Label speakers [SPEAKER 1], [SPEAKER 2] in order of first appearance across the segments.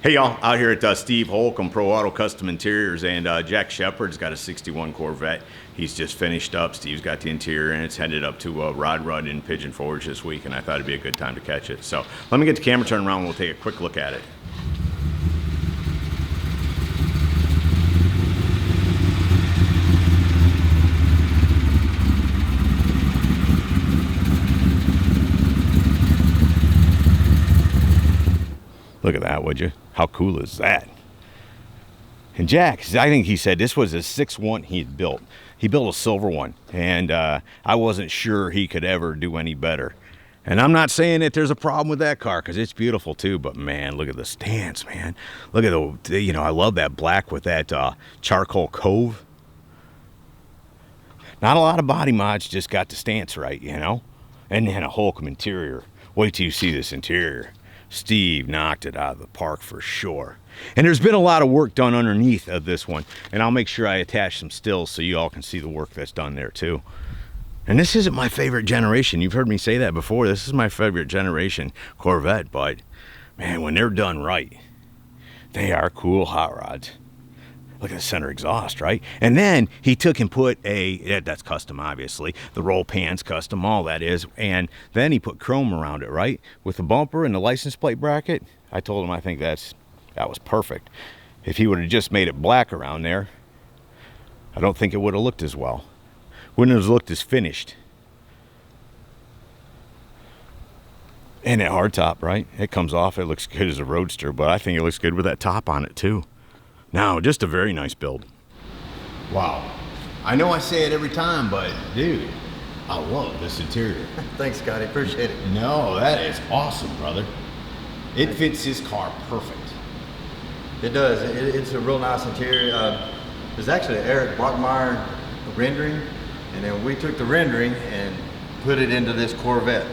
[SPEAKER 1] Hey y'all, out here at Steve Holcomb Pro Auto Custom Interiors, and Jack Shepard's got a 61 Corvette. He's just finished up. Steve's got the interior, and it's headed up to Rod Run in Pigeon Forge this week, and I thought it'd be a good time to catch it. So let me get the camera turned around and we'll take a quick look at it. Look at that, would you? How cool is that? And Jack, I think he said this was his sixth one he had built. He built a silver one, and I wasn't sure he could ever do any better. And I'm not saying that there's a problem with that car, because it's beautiful too, but man, look at the stance, man. Look at the, you know, I love that black with that charcoal cove. Not a lot of body mods just got the stance right, you know? And then a Holcomb interior. Wait till you see this interior. Steve knocked it out of the park for sure. And there's been a lot of work done underneath of this one, and I'll make sure I attach some stills so you all can see the work that's done there too. And this isn't my favorite generation. You've heard me say that before. This is my favorite generation Corvette, but man, when they're done right, they are cool hot rods. Look at the center exhaust, right? And then he took and put that's custom, obviously. The roll pan's custom, all that is. And then he put chrome around it, right? With the bumper and the license plate bracket. I told him I think that was perfect. If he would have just made it black around there, I don't think it would have looked as well. Wouldn't have looked as finished. And that hardtop, right? It comes off, it looks good as a Roadster, but I think it looks good with that top on it too. Now, just a very nice build. Wow. I know I say it every time, but dude, I love this interior.
[SPEAKER 2] Thanks, Scotty. Appreciate it.
[SPEAKER 1] No, that is awesome, brother. It fits his car perfect.
[SPEAKER 2] It does. It's a real nice interior. There's actually an Eric Brockmeyer rendering, and then we took the rendering and put it into this Corvette.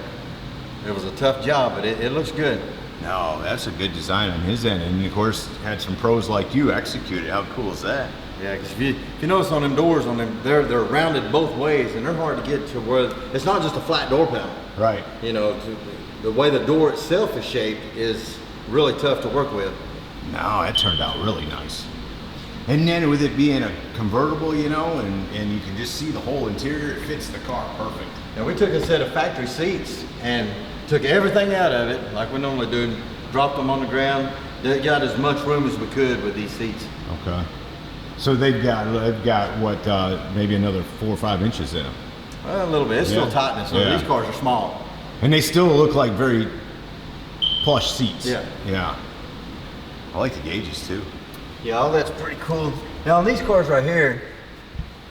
[SPEAKER 2] It was a tough job, but it looks good.
[SPEAKER 1] No, that's a good design on his end, and of course had some pros like you execute it. How cool is that?
[SPEAKER 2] Yeah, because if you notice on them doors, they're rounded both ways, and they're hard to get to where it's not just a flat door panel.
[SPEAKER 1] Right.
[SPEAKER 2] You know, the way the door itself is shaped is really tough to work with.
[SPEAKER 1] No, that turned out really nice. And then with it being a convertible, you know, and you can just see the whole interior, it fits the car perfect.
[SPEAKER 2] Now we took a set of factory seats and took everything out of it, like we normally do, dropped them on the ground. They got as much room as we could with these seats.
[SPEAKER 1] Okay. So they've got what, maybe another 4 or 5 inches in them.
[SPEAKER 2] Well, a little bit. It's still tightness. So these cars are small.
[SPEAKER 1] And they still look like very plush seats.
[SPEAKER 2] Yeah.
[SPEAKER 1] Yeah. I like the gauges too.
[SPEAKER 2] Yeah, all that's pretty cool. Now on these cars right here,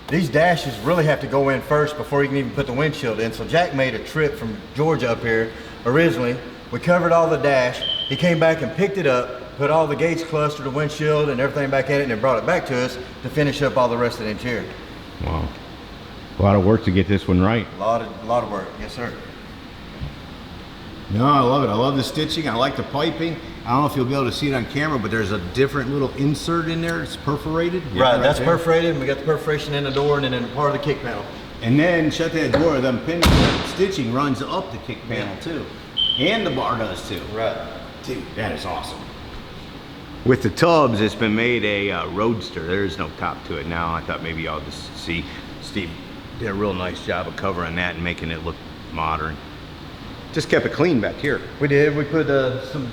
[SPEAKER 2] these dashes really have to go in first before you can even put the windshield in. So Jack made a trip from Georgia up here originally. We covered all the dash. He came back and picked it up, put all the gates cluster, the windshield and everything back in it, and then brought it back to us to finish up all the rest of the interior.
[SPEAKER 1] Wow. A lot of work to get this one right.
[SPEAKER 2] A lot of work, yes sir.
[SPEAKER 1] No, I love it. I love the stitching. I like the piping. I don't know if you'll be able to see it on camera, but there's a different little insert in there. It's perforated.
[SPEAKER 2] Right, that's there. Perforated. We got the perforation in the door and then in part of the kick panel.
[SPEAKER 1] And then shut that door. Them pin stitching runs up the kick panel too, and the bar does too.
[SPEAKER 2] Right.
[SPEAKER 1] Dude, that is awesome. With the tubs, it's been made a Roadster. There is no top to it now. I thought maybe y'all just see. Steve did a real nice job of covering that and making it look modern. Just kept it clean back here.
[SPEAKER 2] We did. We put some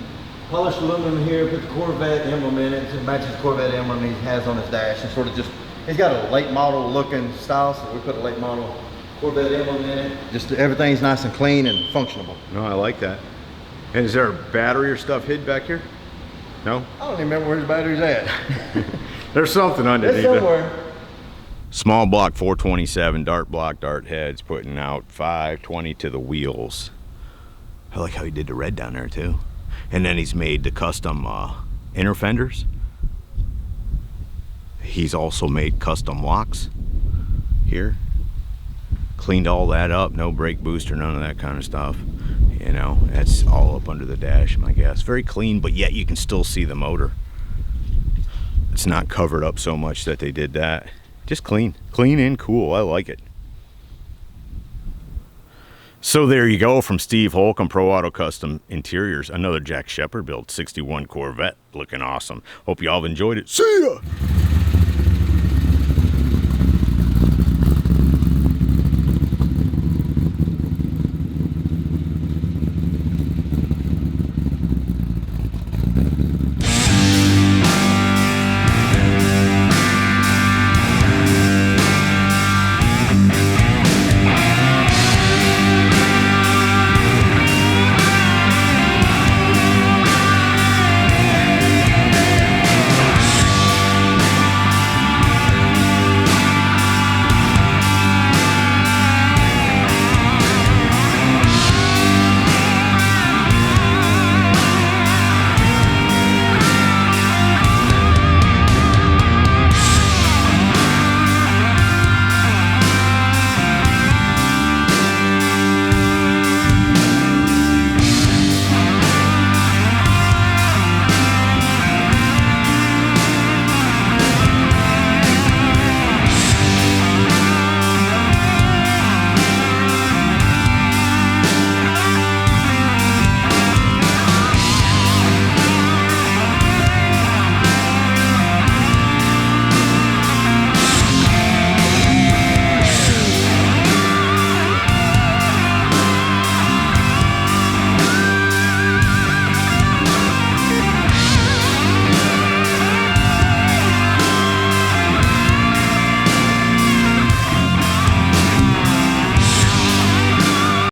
[SPEAKER 2] polished aluminum here, put the Corvette emblem in it. It matches the Corvette emblem he has on his dash. And sort of just, he's got a late model looking style, so we put a late model Corvette emblem in it. Just everything's nice and clean and functional.
[SPEAKER 1] No, I like that. And is there a battery or stuff hid back here? No?
[SPEAKER 2] I don't even remember where his battery's at.
[SPEAKER 1] There's something underneath
[SPEAKER 2] it. Somewhere.
[SPEAKER 1] Small block 427, dart block, dart heads, putting out 520 to the wheels. I like how he did the red down there too. And then he's made the custom inner fenders. He's also made custom locks here. Cleaned all that up, no brake booster, none of that kind of stuff. You know, that's all up under the dash, I guess. Very clean, but yet you can still see the motor. It's not covered up so much that they did that. Just clean and cool. I like it. So there you go, from Steve Holcomb, Pro Auto Custom Interiors, another Jack Shepherd built 61 Corvette, looking awesome. Hope you all have enjoyed it. See ya!